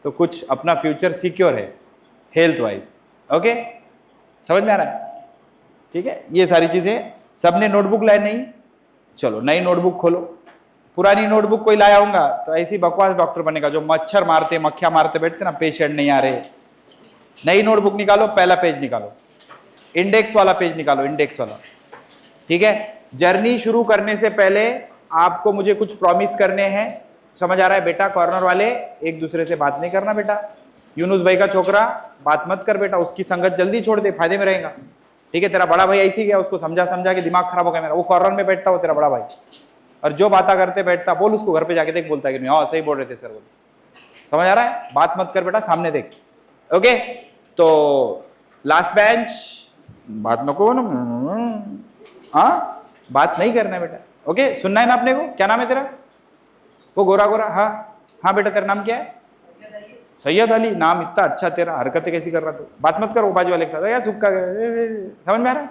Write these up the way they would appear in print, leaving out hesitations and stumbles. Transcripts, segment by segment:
तो कुछ अपना फ्यूचर सिक्योर है हेल्थ वाइज। ओके, समझ में आ रहा है? ठीक है, ये सारी चीजें। सबने नोटबुक लाए? नहीं, चलो नई नोटबुक खोलो। पुरानी नोटबुक कोई लाया होगा तो ऐसी बकवास डॉक्टर बनेगा जो मच्छर मारते मक्खियां मारते बैठते ना, पेशेंट नहीं आ रहे। नई नोटबुक निकालो, पहला पेज निकालो, इंडेक्स वाला पेज निकालो, इंडेक्स वाला। ठीक है, जर्नी शुरू करने से पहले आपको मुझे कुछ प्रॉमिस करने हैं। समझ आ रहा है बेटा? कॉर्नर वाले एक दूसरे से बात नहीं करना बेटा। यूनुस भाई का छोकरा बात मत कर बेटा, उसकी संगत जल्दी छोड़ दे, फायदे में रहेगा। ठीक है, तेरा बड़ा भाई ऐसी गया, उसको समझा समझा के दिमाग खराब हो गया मेरा। वो कॉर्नर में बैठता हो तेरा बड़ा भाई, और जो बातें करते बैठता, बोल उसको घर पे जाके देख, बोलता है कि नहीं हाँ सही बोल रहे थे सर। बोल, समझ आ रहा है? बात मत कर बेटा, सामने देख। ओके, तो लास्ट बेंच बात नको ना, हाँ बात नहीं करना है बेटा। ओके, सुनना है ना अपने को? क्या नाम है तेरा? वो गोरा गोरा, हाँ बेटा तेरा नाम क्या है? सैयद अली। नाम इतना अच्छा तेरा, हरकतें कैसी कर रहा तू? बात मत कर वो बाजू वाले के साथ यार, सुक्का। समझ में आ रहा है?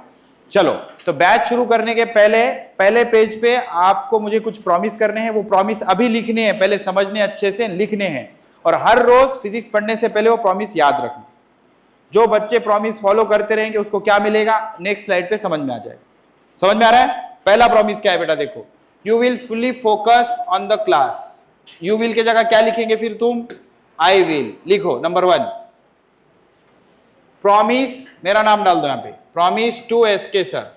चलो, तो बैच शुरू करने के पहले पेज पे आपको मुझे कुछ प्रॉमिस करने हैं। वो प्रॉमिस अभी लिखने हैं, पहले समझने, अच्छे से लिखने हैं, और हर रोज फिजिक्स पढ़ने से पहले वो प्रॉमिस याद रखना। जो बच्चे प्रॉमिस फॉलो करते रहेंगे उसको क्या मिलेगा, नेक्स्ट स्लाइड पे समझ में आ जाएगा। समझ में आ रहा है? पहला प्रॉमिस क्या है बेटा? देखो, you will fully focus on the class. You will की जगह क्या लिखेंगे फिर तुम? आई विल लिखो। नंबर 1 प्रॉमिस, मेरा नाम डाल दो यहां पे, प्रॉमिस टू एसके सर।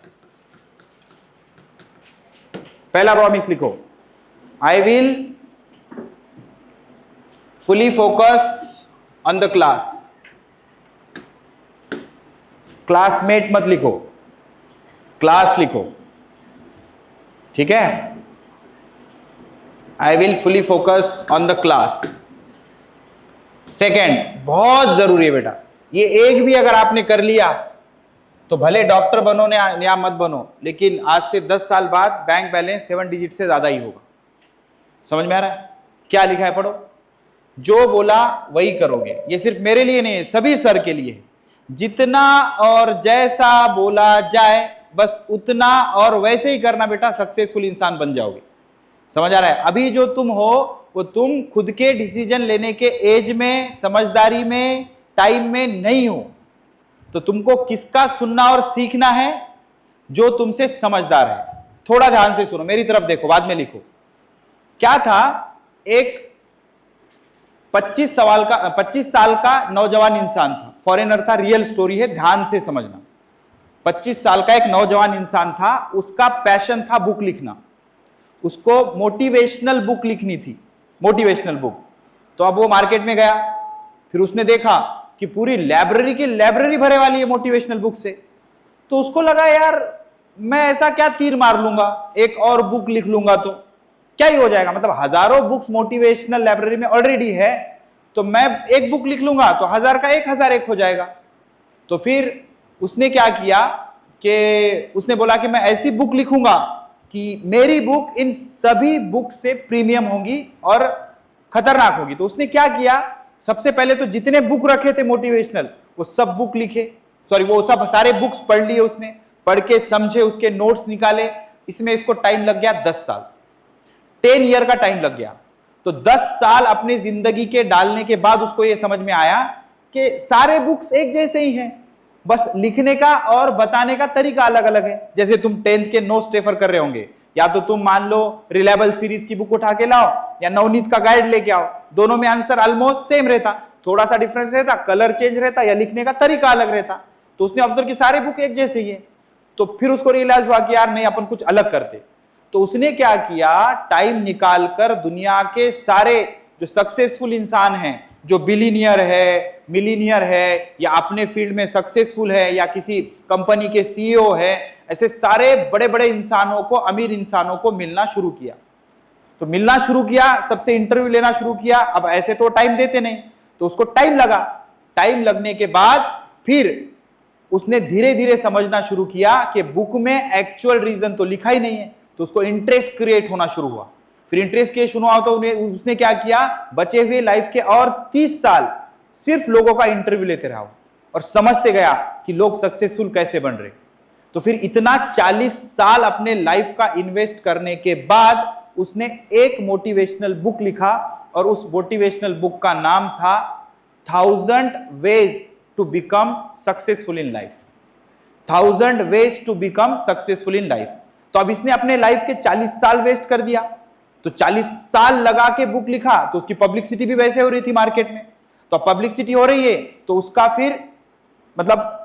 पहला प्रॉमिस लिखो, I will fully focus on the class. Classmate मत लिखो, क्लास लिखो। ठीक है, I will fully focus on the class. Second, बहुत जरूरी है बेटा, ये एक भी अगर आपने कर लिया तो भले डॉक्टर बनो या मत बनो, लेकिन आज से 10 साल बाद बैंक बैलेंस 7 डिजिट से ज्यादा ही होगा। समझ में आ रहा है? क्या लिखा है पढ़ो। जो बोला वही करोगे। ये सिर्फ मेरे लिए नहीं है, सभी सर के लिए है। जितना और जैसा बोला जाए बस उतना और वैसे ही करना बेटा, सक्सेसफुल इंसान बन जाओगे। समझ आ रहा है? अभी जो तुम हो वो तुम खुद के डिसीजन लेने के एज में, समझदारी में, टाइम में नहीं हो। तो तुमको किसका सुनना और सीखना है? जो तुमसे समझदार है। थोड़ा ध्यान से सुनो, मेरी तरफ देखो, बाद में लिखो। क्या था, एक 25 साल का नौजवान इंसान था, फॉरेनर था, रियल स्टोरी है, ध्यान से समझना। 25 साल का एक नौजवान इंसान था, उसका पैशन था बुक लिखना। उसको मोटिवेशनल बुक लिखनी थी, मोटिवेशनल बुक। तो अब वो मार्केट में गया, फिर उसने देखा कि पूरी लाइब्रेरी की लाइब्रेरी भरे वाली है मोटिवेशनल बुक से। तो उसको लगा यार मैं ऐसा क्या तीर मार लूंगा, एक और बुक लिख लूंगा तो क्या ही हो जाएगा, मतलब हजारों बुक्स मोटिवेशनल लाइब्रेरी में ऑलरेडी है, तो मैं एक बुक लिख लूंगा तो 1000 का 1001 हो जाएगा। तो फिर उसने क्या किया कि उसने बोला कि मैं ऐसी बुक लिखूंगा कि मेरी बुक इन सभी बुक से प्रीमियम होगी और खतरनाक होगी। तो उसने क्या किया, सबसे पहले तो जितने बुक रखे थे मोटिवेशनल वो सब बुक लिखे, वो सब सारे बुक्स पढ़ लिए उसने, पढ़ के समझे, उसके नोट्स निकाले। इसमें इसको टाइम लग गया 10 साल, 10 ईयर का टाइम लग गया। तो 10 साल अपनी जिंदगी के डालने के बाद उसको यह समझ में आया कि सारे बुक्स एक जैसे ही हैं, बस लिखने का और बताने का तरीका अलग अलग है। जैसे तुम 10th के नोट्स रेफर कर रहे होंगे, या तो तुम मान लो रिलायबल सीरीज की बुक उठा के लाओ या नवनीत का गाइड लेके आओ, दोनों में आंसर ऑलमोस्ट सेम रहता, थोड़ा सा डिफरेंस रहता, कलर चेंज रहता या लिखने का तरीका अलग रहता। तो उसने ऑब्जर्व की सारे बुक एक जैसे ही है। तो फिर उसको रियलाइज हुआ कि यार नहीं, अपन कुछ अलग करते। तो उसने क्या किया, टाइम निकालकर दुनिया के सारे जो सक्सेसफुल इंसान हैं, जो बिलियनियर है, मिलीनियर है, या अपने फील्ड में सक्सेसफुल है, या किसी कंपनी के सीईओ है, ऐसे सारे बड़े बड़े इंसानों को, अमीर इंसानों को मिलना शुरू किया। तो मिलना शुरू किया, सबसे इंटरव्यू लेना शुरू किया। अब ऐसे तो टाइम देते नहीं, तो उसको टाइम लगा। टाइम लगने के बाद फिर उसने धीरे धीरे समझना शुरू किया कि बुक में एक्चुअल रीजन तो लिखा ही नहीं है। तो उसको इंटरेस्ट क्रिएट होना शुरू हुआ। फिर इंटरेस्ट क्रिएट शुरू हुआ तो उसने क्या किया, बचे हुए लाइफ के और 30 साल सिर्फ लोगों का इंटरव्यू लेते रहा और समझते गया कि लोग सक्सेसफुल कैसे बन रहे। तो फिर इतना 40 साल अपने लाइफ का इन्वेस्ट करने के बाद उसने एक मोटिवेशनल बुक लिखा और उस मोटिवेशनल बुक का नाम था 1000 ways to become successful in life. 1000 ways to become successful in life. तो अब इसने अपने लाइफ के 40 साल वेस्ट कर दिया। तो 40 साल लगा के बुक लिखा तो उसकी पब्लिसिटी भी वैसे हो रही थी मार्केट में। तो पब्लिसिटी हो रही है तो उसका फिर मतलब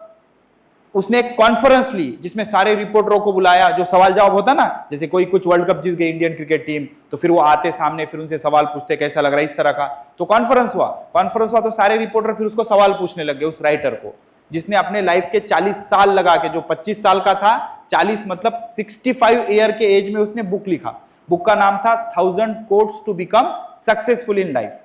उसने एक कॉन्फ्रेंस ली जिसमें सारे रिपोर्टरों को बुलाया, जो सवाल जवाब होता ना, जैसे कोई कुछ वर्ल्ड कप जीत गई इंडियन क्रिकेट टीम तो फिर वो आते सामने, फिर उनसे सवाल पूछते कैसा लग रहा है, इस तरह का। तो कॉन्फ्रेंस हुआ तो सारे रिपोर्टर फिर उसको सवाल पूछने लगे, उस राइटर को, जिसने अपने लाइफ के 40 साल लगा के, जो 25 साल का था, 40 मतलब 65 ईयर के एज में उसने बुक लिखा। बुक का नाम था 1000 quotes to become successful in life.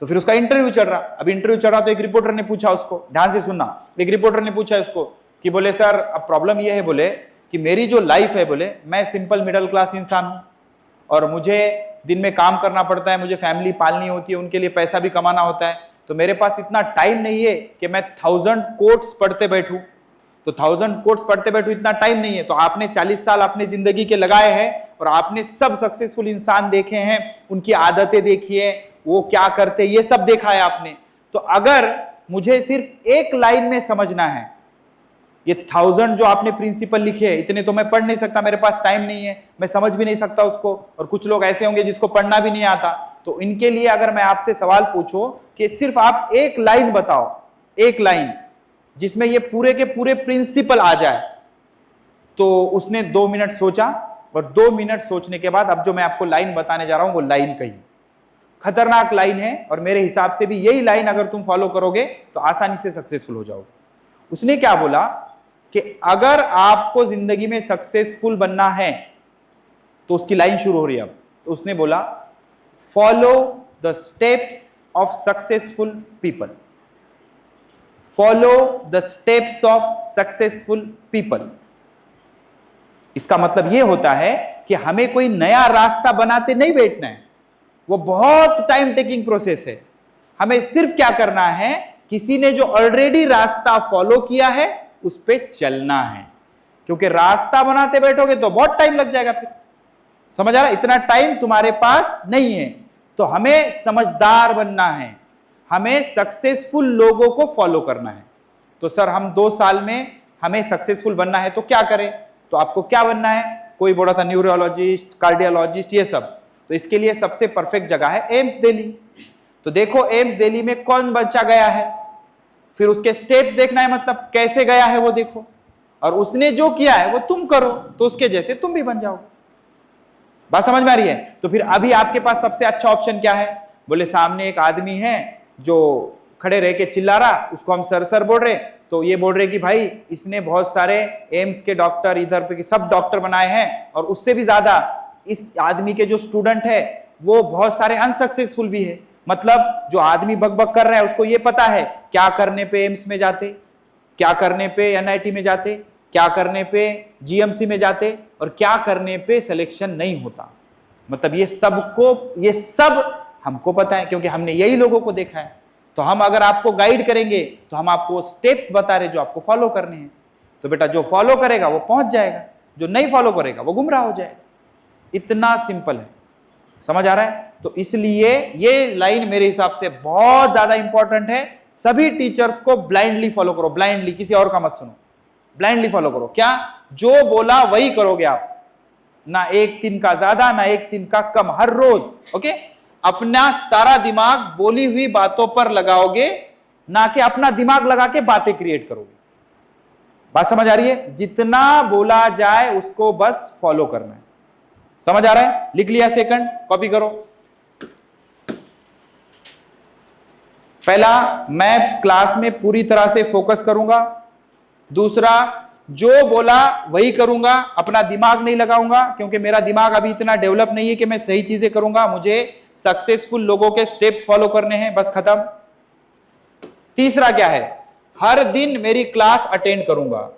तो फिर उसका इंटरव्यू चल रहा। अब इंटरव्यू चल रहा तो एक रिपोर्टर ने पूछा उसको, ध्यान से सुनना, एक रिपोर्टर ने पूछा उसको कि बोले सर अब प्रॉब्लम यह है बोले कि मेरी जो लाइफ है बोले, मैं सिंपल मिडिल क्लास इंसान हूं और मुझे दिन में काम करना पड़ता है, मुझे फैमिली पालनी होती है, उनके लिए पैसा भी कमाना होता है, तो मेरे पास इतना टाइम नहीं है कि मैं 1000 कोट्स पढ़ते बैठूं। तो 1000 कोट्स पढ़ते बैठूं, इतना टाइम नहीं है। तो आपने 40 साल अपनी जिंदगी के लगाए हैं और आपने सब सक्सेसफुल इंसान देखे हैं, उनकी आदतें देखी है, वो क्या करते, ये सब देखा है आपने। तो अगर मुझे सिर्फ एक लाइन में समझना है, ये 1000 जो आपने प्रिंसिपल लिखे हैं, इतने तो मैं पढ़ नहीं सकता, मेरे पास टाइम नहीं है, मैं समझ भी नहीं सकता उसको, और कुछ लोग ऐसे होंगे जिसको पढ़ना भी नहीं आता। तो इनके लिए अगर मैं आपसे सवाल पूछूं कि सिर्फ आप एक लाइन बताओ, एक लाइन जिसमें ये पूरे के पूरे प्रिंसिपल आ जाए, तो उसने 2 मिनट सोचा और 2 मिनट सोचने के बाद अब जो मैं आपको लाइन बताने जा रहा हूं वो लाइन कही, खतरनाक लाइन है, और मेरे हिसाब से भी यही लाइन अगर तुम फॉलो करोगे तो आसानी से सक्सेसफुल हो जाओगे। उसने क्या बोला कि अगर आपको जिंदगी में सक्सेसफुल बनना है, तो उसकी लाइन शुरू हो रही है अब। तो उसने बोला follow the steps of successful people, follow the steps of successful people. इसका मतलब यह होता है कि हमें कोई नया रास्ता बनाते नहीं बैठना है, वो बहुत टाइम टेकिंग प्रोसेस है। हमें सिर्फ क्या करना है, किसी ने जो ऑलरेडी रास्ता फॉलो किया है उस पे चलना है, क्योंकि रास्ता बनाते बैठोगे तो बहुत टाइम लग जाएगा। फिर समझ आ रहा है, इतना टाइम तुम्हारे पास नहीं है। तो हमें समझदार बनना है, हमें सक्सेसफुल लोगों को फॉलो करना है। तो सर हम 2 साल में हमें सक्सेसफुल बनना है तो क्या करें? तो आपको क्या बनना है? कोई बोला था न्यूरोलॉजिस्ट, कार्डियोलॉजिस्ट, ये सब। तो इसके लिए सबसे परफेक्ट जगह है एम्स दिल्ली। तो देखो एम्स दिल्ली में कौन बच्चा गया है, फिर उसके स्टेप्स देखना है, मतलब कैसे गया है वो देखो, और उसने जो किया है वो तुम करो, तो उसके जैसे तुम भी बन जाओगे। बात समझ में आ रही है? तो फिर अभी आपके पास सबसे अच्छा ऑप्शन क्या है? बोले सामने एक आदमी है जो खड़े रह के चिल्ला रहा, उसको हम सर सर बोल रहे, तो ये बोल रहे कि भाई इसने बहुत सारे एम्स के डॉक्टर, इधर पे सब डॉक्टर बनाए हैं, और उससे भी ज्यादा इस आदमी के जो स्टूडेंट है वो बहुत सारे अनसक्सेसफुल भी है। मतलब जो आदमी बकबक कर रहा है उसको ये पता है क्या करने पे एम्स में जाते, क्या करने पे एनआईटी में जाते, क्या करने पे जीएमसी में जाते, और क्या करने पे सिलेक्शन नहीं होता। मतलब ये सब हमको पता है, क्योंकि हमने यही लोगों को देखा है। तो हम अगर आपको गाइड करेंगे तो हम आपको स्टेप्स बता रहे जो आपको फॉलो करने हैं। तो बेटा जो फॉलो करेगा वो पहुंच जाएगा, जो नहीं फॉलो करेगा वो गुमराह हो जाएगा। इतना सिंपल है, समझ आ रहा है? तो इसलिए ये लाइन मेरे हिसाब से बहुत ज्यादा इंपॉर्टेंट है। सभी टीचर्स को ब्लाइंडली फॉलो करो, ब्लाइंडली, किसी और का मत सुनो, ब्लाइंडली फॉलो करो। क्या जो बोला वही करोगे आप, ना एक दिन का ज्यादा ना एक दिन का कम, हर रोज। ओके, अपना सारा दिमाग बोली हुई बातों पर लगाओगे, ना कि अपना दिमाग लगा के बातें क्रिएट करोगे। बात समझ आ रही है? जितना बोला जाए उसको बस फॉलो करना है। समझ आ रहा है? लिख लिया? सेकंड कॉपी करो। पहला, मैं क्लास में पूरी तरह से फोकस करूंगा। दूसरा, जो बोला वही करूंगा, अपना दिमाग नहीं लगाऊंगा, क्योंकि मेरा दिमाग अभी इतना डेवलप नहीं है कि मैं सही चीजें करूंगा। मुझे सक्सेसफुल लोगों के स्टेप्स फॉलो करने हैं, बस खत्म। तीसरा क्या है? हर दिन मेरी क्लास अटेंड करूंगा।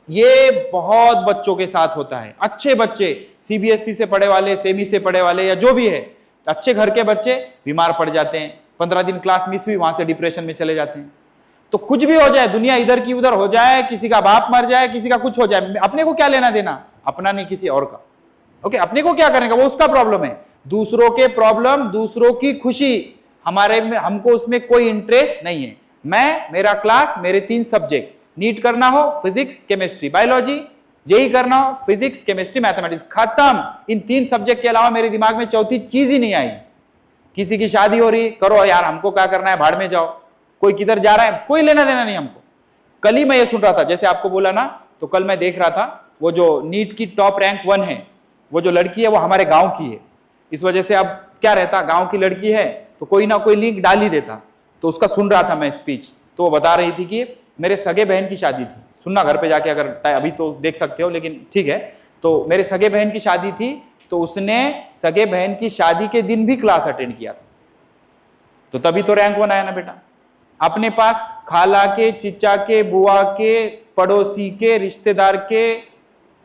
ये बहुत बच्चों के साथ होता है। अच्छे बच्चे, सीबीएसई से पढ़े वाले, सेमी से पढ़े वाले, या जो भी है, अच्छे घर के बच्चे बीमार पड़ जाते हैं। 15 दिन क्लास मिस हुई, वहां से डिप्रेशन में चले जाते हैं। तो कुछ भी हो जाए, दुनिया इधर की उधर हो जाए, किसी का बाप मर जाए, किसी का कुछ हो जाए, अपने को क्या लेना देना? अपना नहीं, किसी और का। ओके, अपने को क्या करेगा वो उसका प्रॉब्लम है, दूसरों के प्रॉब्लम, दूसरों की खुशी, हमारे में हमको उसमें कोई इंटरेस्ट नहीं है। मेरा क्लास, मेरे 3 सब्जेक्ट, नीट करना हो फिजिक्स केमिस्ट्री बायोलॉजी, जेई करना हो फिजिक्स केमिस्ट्री मैथमेटिक्स, खत्म। इन 3 सब्जेक्ट के अलावा मेरे दिमाग में चौथी चीज ही नहीं आई। किसी की शादी हो रही, करो यार, हमको क्या करना है, भाड़ में जाओ। कोई किधर जा रहा है, कोई लेना देना नहीं हमको। कल ही मैं ये सुन रहा था, जैसे आपको बोला ना, तो कल मैं देख रहा था, वो जो नीट की टॉप रैंक 1 है, वो जो लड़की है वो हमारे गांव की है। इस वजह से अब क्या रहता, गांव की लड़की है तो कोई ना कोई लिंक डाल ही देता। तो उसका सुन रहा था मैं स्पीच, तो वो बता रही थी कि मेरे सगे बहन की शादी थी, सुनना घर पे जाके, अगर अभी तो देख सकते हो लेकिन ठीक है। तो मेरे सगे बहन की शादी थी, तो उसने सगे बहन की शादी के दिन भी क्लास अटेंड किया था, तो तभी तो रैंक 1 आया ना बेटा। अपने पास खाला के, चिचा के, बुआ के, पड़ोसी के, रिश्तेदार के,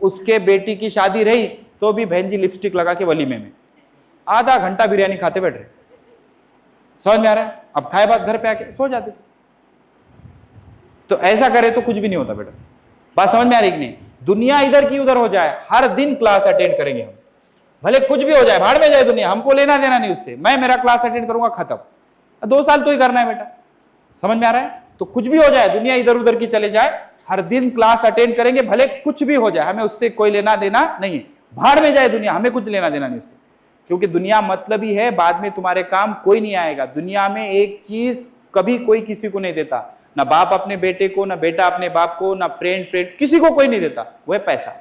उसके बेटी की शादी रही तो भी बहन जी लिपस्टिक लगा के वलीमे में आधा घंटा बिरयानी खाते बैठ रहे। समझ में आ रहा है? अब खाए बाद घर पे आके सो जाते। तो ऐसा करे तो कुछ भी नहीं होता बेटा। बात समझ में आ रही कि नहीं? दुनिया इधर की उधर हो जाए, हर दिन क्लास अटेंड करेंगे हम, भले कुछ भी हो जाए, भाड़ में जाए दुनिया, हमको लेना देना नहीं उससे। मैं मेरा क्लास अटेंड करूंगा, खत्म। 2 साल तो ही करना है बेटा। समझ में आ रहा है? तो कुछ भी हो जाए, दुनिया इधर उधर की चले जाए, हर दिन क्लास अटेंड करेंगे, भले कुछ भी हो जाए, हमें उससे कोई लेना देना नहीं है। भाड़ में जाए दुनिया, हमें कुछ लेना देना नहीं उससे, क्योंकि दुनिया मतलब ही है, बाद में तुम्हारे काम कोई नहीं आएगा। दुनिया में एक चीज कभी कोई किसी को नहीं देता, ना बाप अपने बेटे को, ना बेटा अपने बाप को, ना फ्रेंड किसी को कोई नहीं देता, वो है पैसा।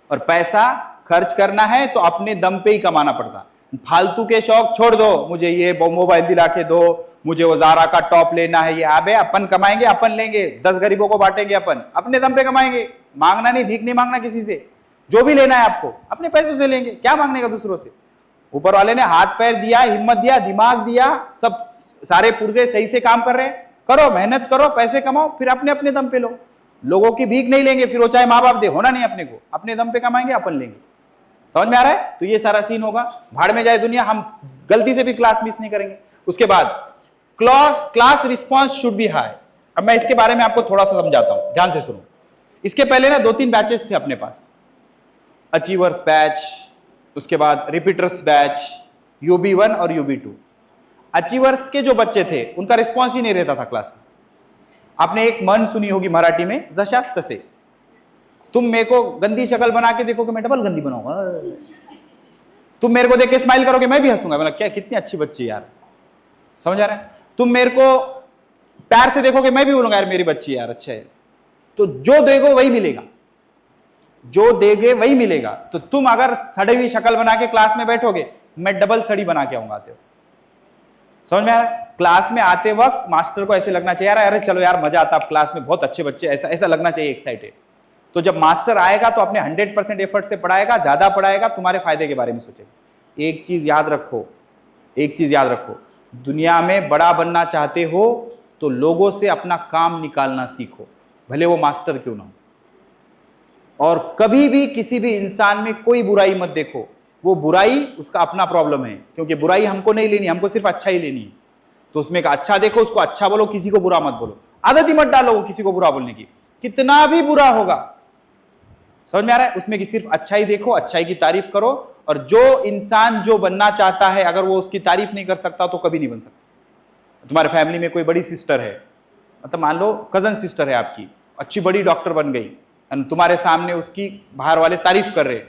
और पैसा खर्च करना है तो अपने दम पे ही कमाना पड़ता। फालतू के शौक छोड़ दो, मुझे ये मोबाइल दिला के दो, मुझे वो ज़ारा का टॉप लेना है, ये अबे अपन कमाएंगे, अपन लेंगे, 10 गरीबों को बांटेंगे, अपन अपने दम पे कमाएंगे। मांगना नहीं, भीख नहीं मांगना किसी से। जो भी लेना है आपको अपने पैसों से लेंगे, क्या मांगने का दूसरों से। ऊपर वाले ने हाथ पैर दिया, हिम्मत दिया, दिमाग दिया, सब सारे पुर्जे सही से काम कर रहे हैं, करो, मेहनत करो, पैसे कमाओ, फिर अपने अपने दम पे लो। लोगों की भीख नहीं लेंगे, फिर वो चाहे माँ बाप दे, होना नहीं अपने को, अपने दम पे कमाएंगे, अपन लेंगे। समझ में आ रहा है? तो ये सारा सीन होगा, भाड़ में जाए दुनिया, हम गलती से भी क्लास मिस नहीं करेंगे। उसके बाद class response should be high. अब मैं इसके बारे में आपको थोड़ा सा समझाता हूं, ध्यान से सुनो। इसके पहले ना 2-3 बैचेस थे अपने पास, अचीवर्स बैच, उसके बाद रिपीटर्स बैच, UB1 और UB2। अचीवर्स के जो बच्चे थे उनका रिस्पॉन्स ही नहीं रहता था क्लास में। आपने एक मन सुनी होगी मराठी में, जशास तसे। तुम मेरे को गंदी शक्ल बना के देखोगे, मैं डबल गंदी बनाऊंगा। तुम मेरे को देख के स्माइल करोगे, मैं भी हंसूंगा, मतलब क्या कितनी अच्छी बच्ची यार। समझ आ रहा है? तुम मेरे को प्यार से देखोगे, मैं भी बोलूंगा यार मेरी बच्ची यार अच्छा है। तो जो देगो वही मिलेगा, जो देगे वही मिलेगा। तो तुम अगर सड़ी हुई शक्ल बना के क्लास में बैठोगे, मैं डबल सड़ी बना के आऊंगा आते हो। समझ में आ रहा है? क्लास में आते वक्त मास्टर को ऐसे लगना चाहिए, यार अरे चलो यार मजा आता, क्लास में बहुत अच्छे बच्चे, ऐसा ऐसा लगना चाहिए, एक्साइटेड। तो जब मास्टर आएगा तो अपने 100% एफर्ट से पढ़ाएगा, ज्यादा पढ़ाएगा, तुम्हारे फायदे के बारे में सोचेगा। एक चीज याद रखो, एक चीज याद रखो, दुनिया में बड़ा बनना चाहते हो तो लोगों से अपना काम निकालना सीखो, भले वो मास्टर क्यों ना हो। और कभी भी किसी भी इंसान में कोई बुराई मत देखो, वो बुराई उसका अपना प्रॉब्लम है, क्योंकि बुराई हमको नहीं लेनी, हमको सिर्फ अच्छा ही लेनी है। तो उसमें एक अच्छा देखो, उसको अच्छा बोलो, किसी को बुरा मत बोलो, आदत ही मत डालो किसी को बुरा बोलने की, कितना भी बुरा होगा। समझ में आ रहा है? उसमें कि सिर्फ अच्छाई देखो, अच्छाई की तारीफ करो। और जो इंसान जो बनना चाहता है, अगर वो उसकी तारीफ नहीं कर सकता तो कभी नहीं बन सकता। तुम्हारे फैमिली में कोई बड़ी सिस्टर है, मतलब मान लो कजन सिस्टर है आपकी, अच्छी बड़ी डॉक्टर बन गई, तुम्हारे सामने उसकी बाहर वाले तारीफ कर रहे,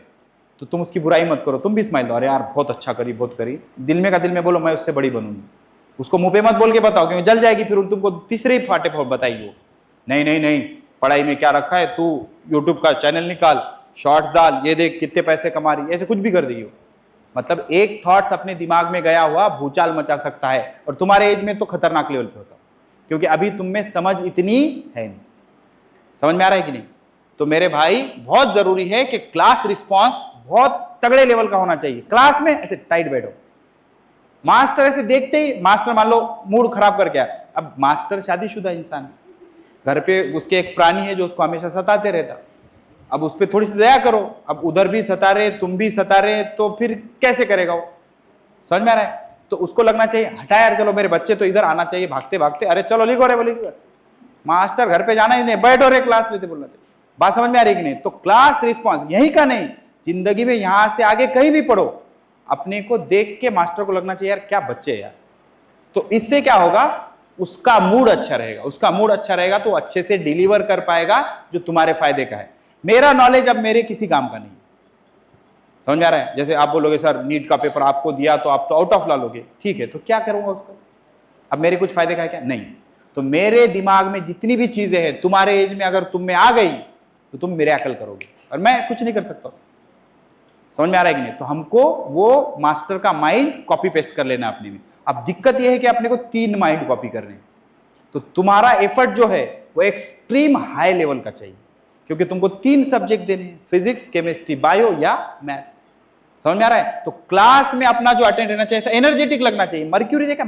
तो तुम उसकी बुराई मत करो, तुम भी स्माइल दो, अरे यार बहुत अच्छा करी, बहुत करी, दिल में का दिल में बोलो मैं उससे बड़ी बनूंगी। उसको मुंह पे मत बोल के बताओ, क्योंकि जल जाएगी, फिर तुमको तीसरे ही फाटे बताएगी वो, नहीं नहीं नहीं, पढ़ाई में क्या रखा है, तू यूट्यूब का चैनल निकाल, शॉर्ट्स डाल, ये देख कितने पैसे कमा रही, ऐसे कुछ भी कर देगी वो। मतलब एक थॉट्स अपने दिमाग में गया हुआ भूचाल मचा सकता है, और तुम्हारे एज में तो खतरनाक लेवल पे होता, क्योंकि अभी तुम में समझ इतनी है नहीं। समझ में आ रहा है कि नहीं? तो मेरे भाई बहुत जरूरी है कि क्लास रिस्पॉन्स बहुत तगड़े लेवल का होना चाहिए। क्लास में ऐसे टाइट बैठो, मास्टर ऐसे देखते ही, मास्टर मान लो मूड खराब करके आया, अब मास्टर शादीशुदा इंसान, घर पे उसके एक प्राणी है जो उसको हमेशा सताते रहता, अब उस पर थोड़ी सी दया करो। अब उधर भी सता रहे, तुम भी सता रहे, तो फिर कैसे करेगा वो? समझ में आ रहा है? तो उसको लगना चाहिए हटा यार, चलो मेरे बच्चे तो इधर आना चाहिए भागते भागते, अरे चलो लिखो रे, बोले बस मास्टर घर पे जाना ही नहीं, बैठो रे क्लास लेते बोलना चाहिए। बात समझ में आ रही कि नहीं? तो क्लास रिस्पॉन्स यही का नहीं, जिंदगी में यहां से आगे कहीं भी पढ़ो, अपने को देख के मास्टर को लगना चाहिए यार क्या बच्चे हैं यार। तो इससे क्या होगा, उसका मूड अच्छा रहेगा, उसका मूड अच्छा रहेगा तो अच्छे से डिलीवर कर पाएगा जो तुम्हारे फायदे का है। मेरा नॉलेज अब मेरे किसी काम का नहीं, समझ में आ रहा है? जैसे आप बोलोगे सर नीट का पेपर आपको दिया तो आप तो आउट ऑफ ला लोगे, ठीक है, तो क्या करूंगा उसका? अब मेरे कुछ फायदे का है क्या? नहीं। तो मेरे दिमाग में जितनी भी चीजें हैं तुम्हारे एज में अगर तुम में आ गई तो तुम मेरे अकल करोगे और मैं कुछ नहीं कर सकता उसका। समझ में आ रहा है कि नहीं? तो हमको वो मास्टर का माइंड कॉपी पेस्ट कर लेना अपने में। अब दिक्कत यह है कि अपने को 3 माइंड कॉपी करने हैं, तो तुम्हारा एफर्ट जो है वो एक्सट्रीम हाई लेवल का चाहिए, क्योंकि तुमको 3 सब्जेक्ट देने हैं, फिजिक्स, केमिस्ट्री, बायो या मैथ। समझ में आ रहा है? तो क्लास में अपना जो अटेंड रहना चाहिए ऐसा एनर्जेटिक लगना चाहिए। मर्क्यूरी देखा,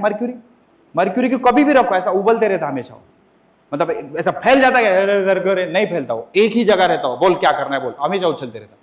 मर्क्यूरी को कभी भी रखो ऐसा उबलते रहता हमेशा, मतलब ऐसा फैल जाता है, नहीं फैलता, वो एक ही जगह रहता हो, बोल क्या करना है बोल, हमेशा उछलते रहता।